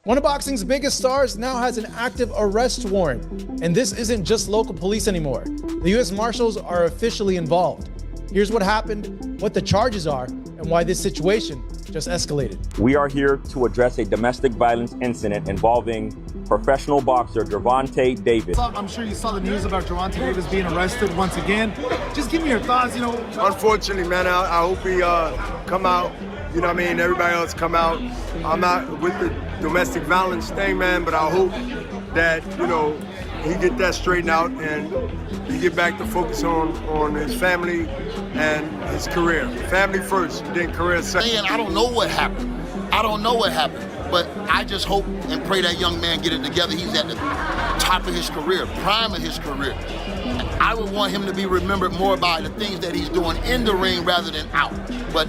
One of boxing's biggest stars now has an active arrest warrant. And this isn't just local police anymore. The U.S. Marshals are officially involved. Here's what happened, what the charges are, and why this situation just escalated. We are here to address a domestic violence incident involving professional boxer Gervonta Davis. I'm sure you saw the news about Gervonta Davis being arrested once again. Just give me your thoughts, Unfortunately, man, I hope he come out. You know what I mean? Everybody else come out. I'm not with the domestic violence thing, man, but I hope that, he get that straightened out and he get back to focus on his family and his career. Family first, then career second. I don't know what happened. But I just hope and pray that young man get it together. He's at the top of his career, prime of his career. I would want him to be remembered more by the things that he's doing in the ring rather than out. But,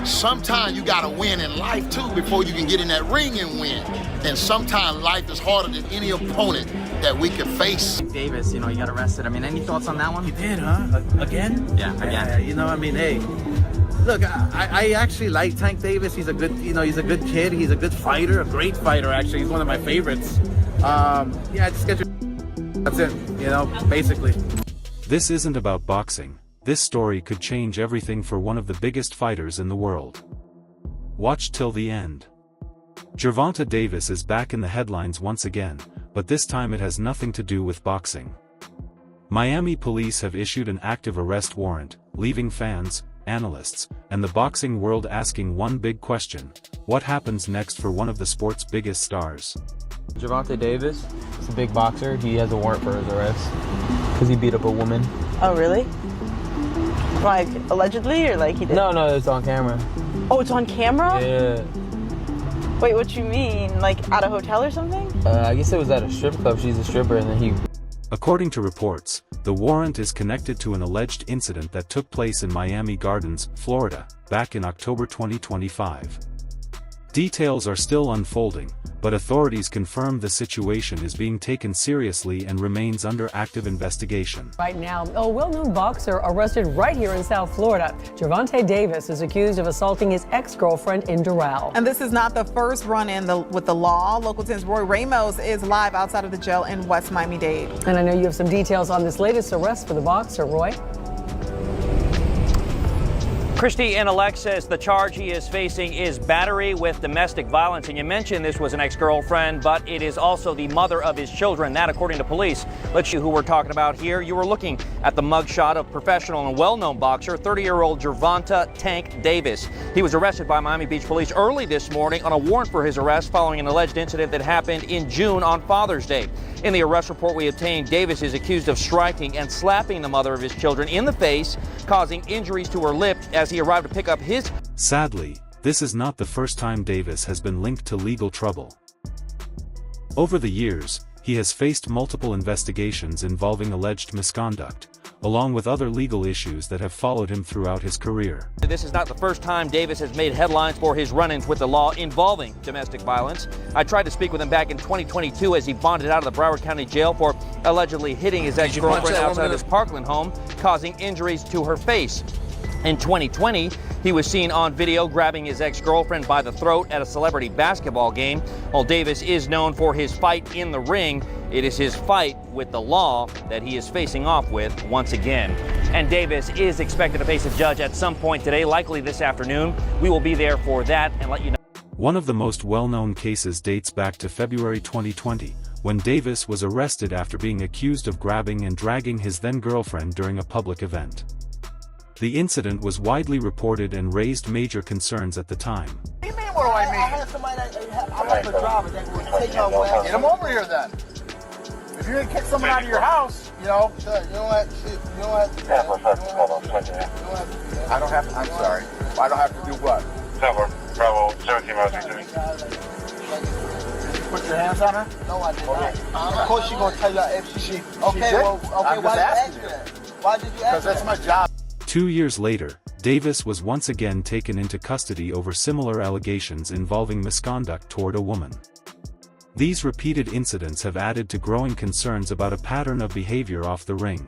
sometimes you got to win in life, too, before you can get in that ring and win. And sometimes life is harder than any opponent that we can face. Davis, he got arrested. Any thoughts on that one? He did, huh? Again? Yeah, again. Hey. Look, I actually like Tank Davis. He's a good, he's a good kid. He's a good fighter, a great fighter, actually. He's one of my favorites. Just get your... That's it, basically. This isn't about boxing. This story could change everything for one of the biggest fighters in the world. Watch till the end. Gervonta Davis is back in the headlines once again, but this time it has nothing to do with boxing. Miami police have issued an active arrest warrant, leaving fans, analysts, and the boxing world asking one big question: what happens next for one of the sport's biggest stars? Gervonta Davis is a big boxer. He has a warrant for his arrest because he beat up a woman. Oh, really? Like, allegedly, or like he did? No, it's on camera. Oh, it's on camera? Yeah. Wait, what you mean? Like, at a hotel or something? I guess it was at a strip club. She's a stripper, and then he... According to reports, the warrant is connected to an alleged incident that took place in Miami Gardens, Florida, back in October 2025. Details are still unfolding, but authorities confirm the situation is being taken seriously and remains under active investigation. Right now, a well-known boxer arrested right here in South Florida. Gervonta Davis is accused of assaulting his ex-girlfriend in Doral. And this is not the first run-in with the law. Local 10's Roy Ramos is live outside of the jail in West Miami-Dade. And I know you have some details on this latest arrest for the boxer, Roy. Christy and Alexis, the charge he is facing is battery with domestic violence. And you mentioned this was an ex-girlfriend, but it is also the mother of his children. That, according to police. Let's you who we're talking about here. You were looking at the mugshot of professional and well-known boxer, 30-year-old Gervonta Tank Davis. He was arrested by Miami Beach police early this morning on a warrant for his arrest following an alleged incident that happened in June on Father's Day. In the arrest report we obtained, Davis is accused of striking and slapping the mother of his children in the face, causing injuries to her lip as he arrived to pick up his... Sadly, this is not the first time Davis has been linked to legal trouble. Over the years, he has faced multiple investigations involving alleged misconduct, along with other legal issues that have followed him throughout his career. This is not the first time Davis has made headlines for his run-ins with the law involving domestic violence. I tried to speak with him back in 2022 as he bonded out of the Broward County Jail for allegedly hitting his ex-girlfriend outside his Parkland home, causing injuries to her face. In 2020, he was seen on video grabbing his ex-girlfriend by the throat at a celebrity basketball game. While Davis is known for his fight in the ring, it is his fight with the law that he is facing off with once again. And Davis is expected to face a judge at some point today, likely this afternoon. We will be there for that and let you know. One of the most well-known cases dates back to February 2020, when Davis was arrested after being accused of grabbing and dragging his then-girlfriend during a public event. The incident was widely reported and raised major concerns at the time. What do you mean, what do I mean? I have somebody I have a driver that will take your way. Get him over here then. If you're gonna kick someone out of your house, Sir, you don't have to. I don't have to, I'm sorry. I don't have to do what? Bravo, 17 miles Put your hands on her? No, I did not. Of course she's gonna tell you if she... Okay, why did you ask me that? Why did you ask me? Because that's my job. 2 years later, Davis was once again taken into custody over similar allegations involving misconduct toward a woman. These repeated incidents have added to growing concerns about a pattern of behavior off the ring.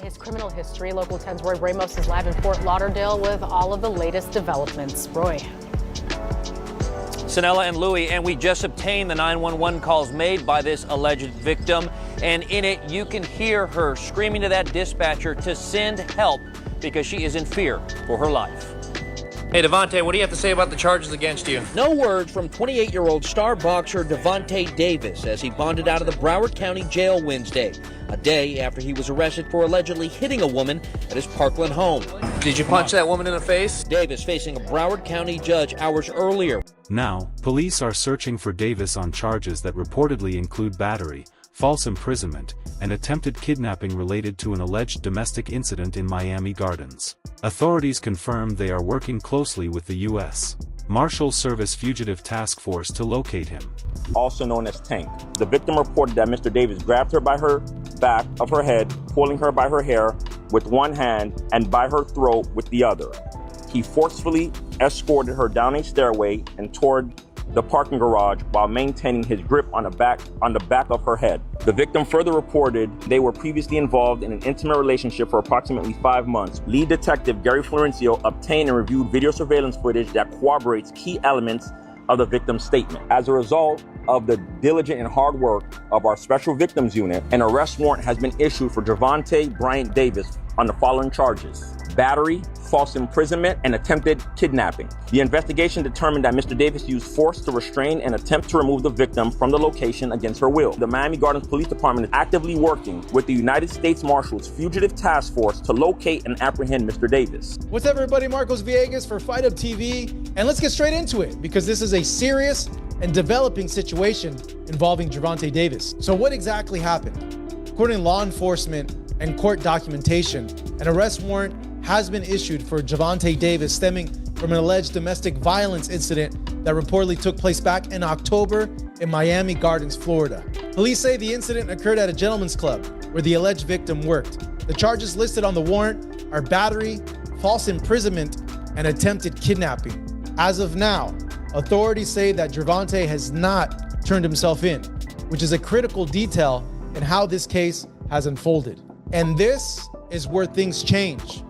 His criminal history, Local 10's Roy Ramos is live in Fort Lauderdale with all of the latest developments. Roy. Sanella and Louie, and we just obtained the 911 calls made by this alleged victim. And in it, you can hear her screaming to that dispatcher to send help because she is in fear for her life. Hey, Devontae, what do you have to say about the charges against you? No words from 28-year-old star boxer Devontae Davis as he bonded out of the Broward County Jail Wednesday, a day after he was arrested for allegedly hitting a woman at his Parkland home. Did you punch that woman in the face? Davis facing a Broward County judge hours earlier. Now, police are searching for Davis on charges that reportedly include battery, false imprisonment, and attempted kidnapping related to an alleged domestic incident in Miami Gardens. Authorities confirmed they are working closely with the U.S. Marshals Service Fugitive Task Force to locate him. Also known as Tank. The victim reported that Mr. Davis grabbed her by her back of her head, pulling her by her hair with one hand and by her throat with the other. He forcefully escorted her down a stairway and toward the parking garage while maintaining his grip on the back of her head. The victim further reported they were previously involved in an intimate relationship for approximately 5 months. Lead detective Gary Florencio obtained and reviewed video surveillance footage that corroborates key elements of the victim's statement. As a result of the diligent and hard work of our Special Victims Unit, an arrest warrant has been issued for Gervonta Bryant Davis on the following charges: battery, false imprisonment, and attempted kidnapping. The investigation determined that Mr. Davis used force to restrain and attempt to remove the victim from the location against her will. The Miami Gardens Police Department is actively working with the United States Marshals Fugitive Task Force to locate and apprehend Mr. Davis. What's up, everybody? Marcos Villegas for Fight Up TV, and let's get straight into it because this is a serious and developing situation involving Gervonta Davis. So what exactly happened? According to law enforcement and court documentation, an arrest warrant has been issued for Gervonta Davis stemming from an alleged domestic violence incident that reportedly took place back in October in Miami Gardens, Florida. Police say the incident occurred at a gentleman's club where the alleged victim worked. The charges listed on the warrant are battery, false imprisonment, and attempted kidnapping. As of now, authorities say that Gervonta has not turned himself in, which is a critical detail in how this case has unfolded. And this is where things change.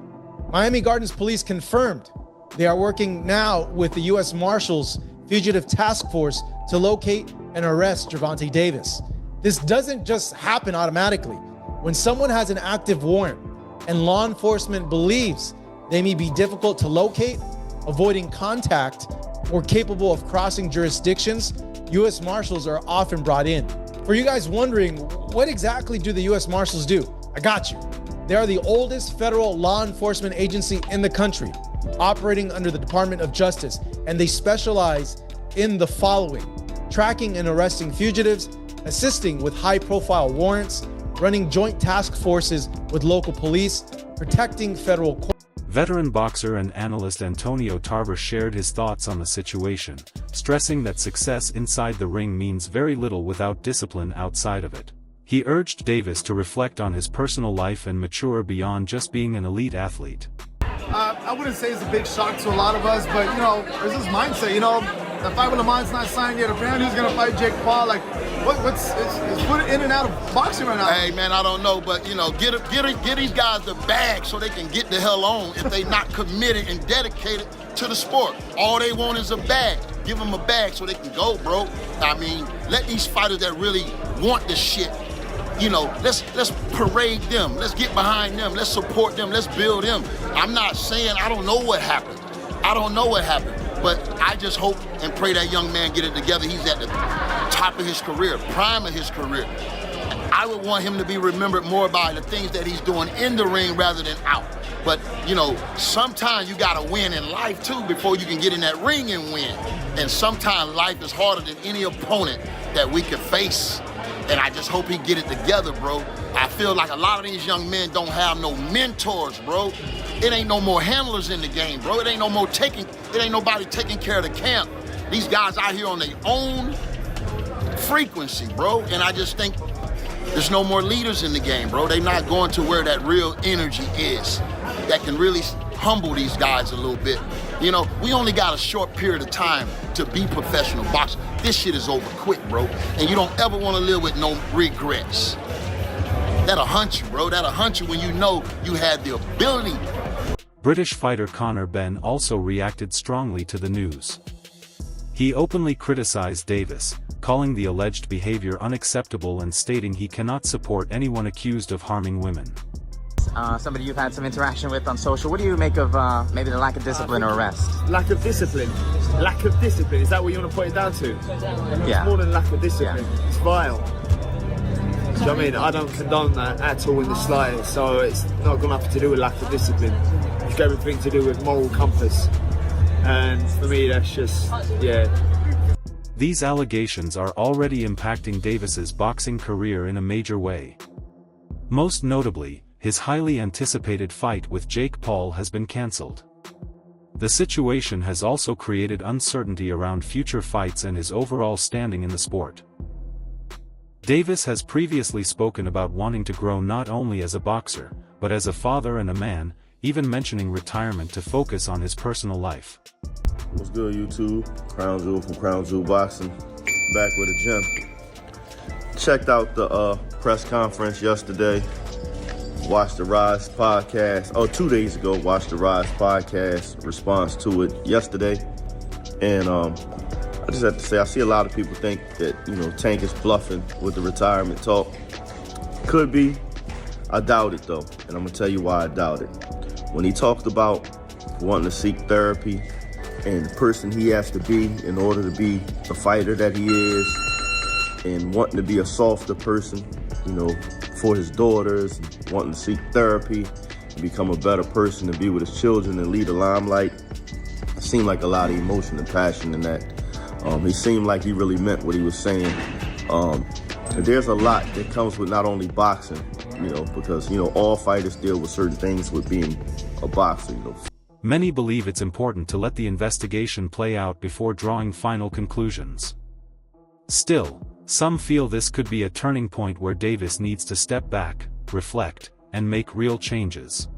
Miami Gardens Police confirmed they are working now with the U.S. Marshals Fugitive Task Force to locate and arrest Gervonta Davis. This doesn't just happen automatically. When someone has an active warrant and law enforcement believes they may be difficult to locate, avoiding contact, or capable of crossing jurisdictions, U.S. Marshals are often brought in. For you guys wondering, what exactly do the U.S. Marshals do? I got you. They are the oldest federal law enforcement agency in the country, operating under the Department of Justice, and they specialize in the following: tracking and arresting fugitives, assisting with high-profile warrants, running joint task forces with local police, protecting federal courts. Veteran boxer and analyst Antonio Tarver shared his thoughts on the situation, stressing that success inside the ring means very little without discipline outside of it. He urged Davis to reflect on his personal life and mature beyond just being an elite athlete. I wouldn't say it's a big shock to a lot of us, but, there's this mindset, the fight with Lamont's not signed yet. Apparently he's going to fight Jake Paul. Like, it's put in and out of boxing right now. Hey, man, I don't know, but, get these guys the bag so they can get the hell on if they not committed and dedicated to the sport. All they want is a bag. Give them a bag so they can go, bro. I mean, let these fighters that really want the shit, let's parade them. Let's get behind them. Let's support them. Let's build them. I'm not saying I don't know what happened. But I just hope and pray that young man get it together. He's at the top of his career, prime of his career. I would want him to be remembered more by the things that he's doing in the ring rather than out. But, sometimes you got to win in life, too, before you can get in that ring and win. And sometimes life is harder than any opponent that we could face. And I just hope he get it together, bro. I feel like a lot of these young men don't have no mentors, bro. It ain't no more handlers in the game, bro. It ain't nobody taking care of the camp. These guys out here on their own frequency, bro. And I just think there's no more leaders in the game, bro. They not going to where that real energy is that can really humble these guys a little bit. We only got a short period of time to be professional boxers. This shit is over quick, bro. And you don't ever want to live with no regrets. That'll hunt you, bro. That'll hunt you when you know you had the ability. British fighter Conor Benn also reacted strongly to the news. He openly criticized Davis, calling the alleged behavior unacceptable and stating he cannot support anyone accused of harming women. Somebody you've had some interaction with on social. What do you make of maybe the lack of discipline or arrest? Lack of discipline? Lack of discipline, is that what you want to put it down to? Yeah. It's more than lack of discipline, it's vile. Do you know what I mean? I don't condone that at all in the slightest, so it's not got nothing to do with lack of discipline. It's got everything to do with moral compass. And for me, that's just, yeah. These allegations are already impacting Davis's boxing career in a major way. Most notably, his highly anticipated fight with Jake Paul has been cancelled. The situation has also created uncertainty around future fights and his overall standing in the sport. Davis has previously spoken about wanting to grow not only as a boxer, but as a father and a man, even mentioning retirement to focus on his personal life. What's good, YouTube? Crown Jewel from Crown Jewel Boxing, back with a gym. Checked out the press conference yesterday. Watched the Rise podcast, 2 days ago, watched the Rise podcast response to it yesterday. And I just have to say, I see a lot of people think that, Tank is bluffing with the retirement talk. Could be. I doubt it, though. And I'm going to tell you why I doubt it. When he talked about wanting to seek therapy and the person he has to be in order to be the fighter that he is, and wanting to be a softer person, for his daughters, wanting to seek therapy, and become a better person, and be with his children and lead the limelight. It seemed like a lot of emotion and passion in that. He seemed like he really meant what he was saying. There's a lot that comes with not only boxing, because, all fighters deal with certain things with being a boxer, Many believe it's important to let the investigation play out before drawing final conclusions. Still, some feel this could be a turning point where Davis needs to step back, reflect, and make real changes.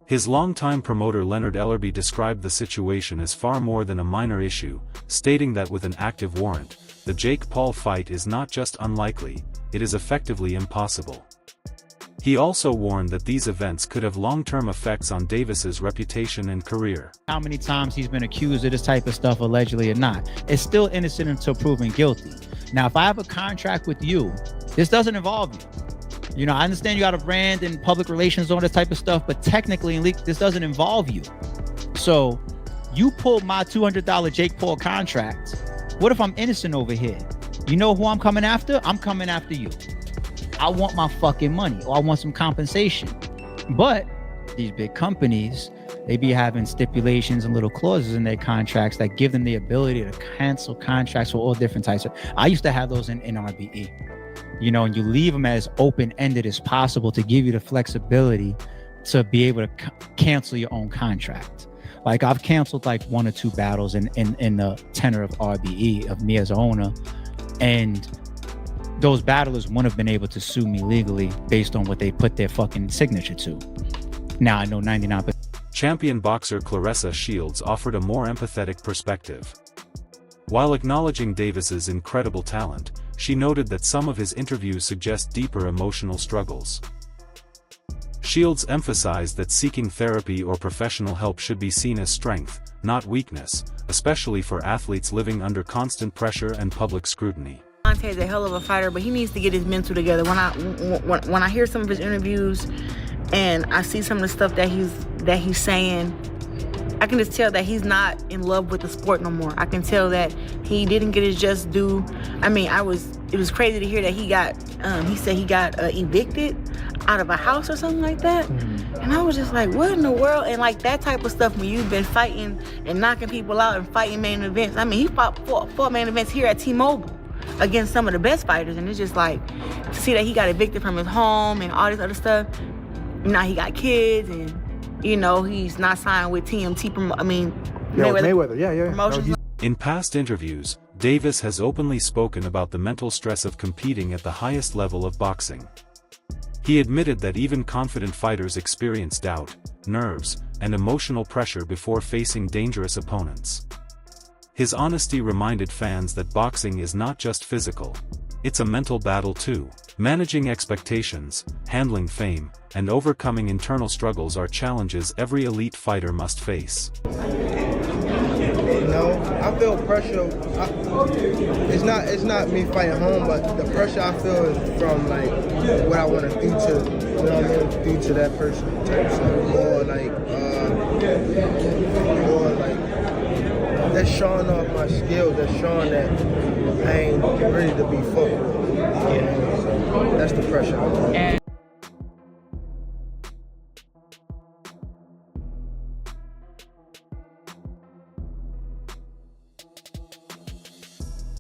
His longtime promoter Leonard Ellerby described the situation as far more than a minor issue, stating that with an active warrant, the Jake Paul fight is not just unlikely, it is effectively impossible. He also warned that these events could have long-term effects on Davis's reputation and career. How many times he's been accused of this type of stuff, allegedly or not, it's still innocent until proven guilty. Now, if I have a contract with you, this doesn't involve you. I understand you got a brand and public relations, all this type of stuff, but technically, this doesn't involve you. So you pulled my $200 Jake Paul contract. What if I'm innocent over here? You know who I'm coming after? I'm coming after you. I want my fucking money, or I want some compensation. But these big companies, they be having stipulations and little clauses in their contracts that give them the ability to cancel contracts for all different types of. I used to have those in RBE, and you leave them as open-ended as possible to give you the flexibility to be able to cancel your own contract. Like, I've canceled like 1 or 2 battles in the tenor of RBE of me as an owner, and those battlers wouldn't have been able to sue me legally based on what they put their fucking signature to. Now I know 99%. Champion boxer Claressa Shields offered a more empathetic perspective. While acknowledging Davis's incredible talent, she noted that some of his interviews suggest deeper emotional struggles. Shields emphasized that seeking therapy or professional help should be seen as strength, not weakness, especially for athletes living under constant pressure and public scrutiny. Gervonta's a hell of a fighter, but he needs to get his mental together. When I hear some of his interviews and I see some of the stuff that he's saying, I can just tell that he's not in love with the sport no more. I can tell that he didn't get his just due. I mean, it was crazy to hear that he said he got evicted out of a house or something like that. And I was just like, what in the world? And like that type of stuff, when you've been fighting and knocking people out and fighting main events. I mean, he fought 4 main events here at T-Mobile against some of the best fighters, and it's just like to see that he got evicted from his home and all this other stuff. Now he got kids, and he's not signed with TMT. Mayweather. Yeah. Promotions. In past interviews, Davis has openly spoken about the mental stress of competing at the highest level of boxing. He admitted that even confident fighters experience doubt, nerves, and emotional pressure before facing dangerous opponents. His honesty reminded fans that boxing is not just physical, it's a mental battle too. Managing expectations, handling fame, and overcoming internal struggles are challenges every elite fighter must face. know, I feel pressure. It's not me fighting home, but the pressure I feel is from like what I want to do to, you know what I mean, do to that person. So more like that's showing off my skills. That's showing that I ain't ready to be fucked with. You know, so that's the pressure.